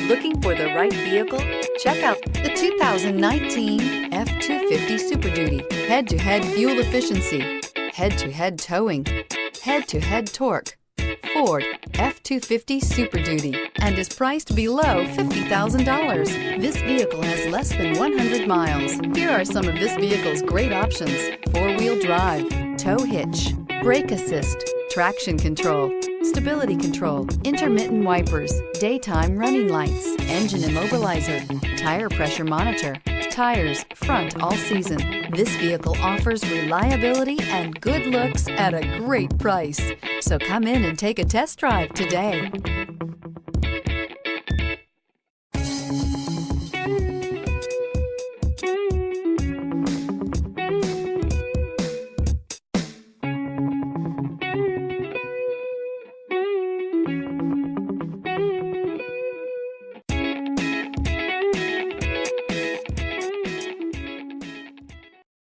Looking for the right vehicle? Check out the 2019 F-250 Super Duty. Head-to-head fuel efficiency, head-to-head towing, head-to-head torque. Ford F-250 Super Duty and is priced below $50,000. This vehicle has less than 100 miles. Here are some of this vehicle's great options: four-wheel drive, tow hitch, brake assist, traction control, stability control, intermittent wipers, daytime running lights, engine immobilizer, tire pressure monitor, tires front all season. This vehicle offers reliability and good looks at a great price. So come in and take a test drive today.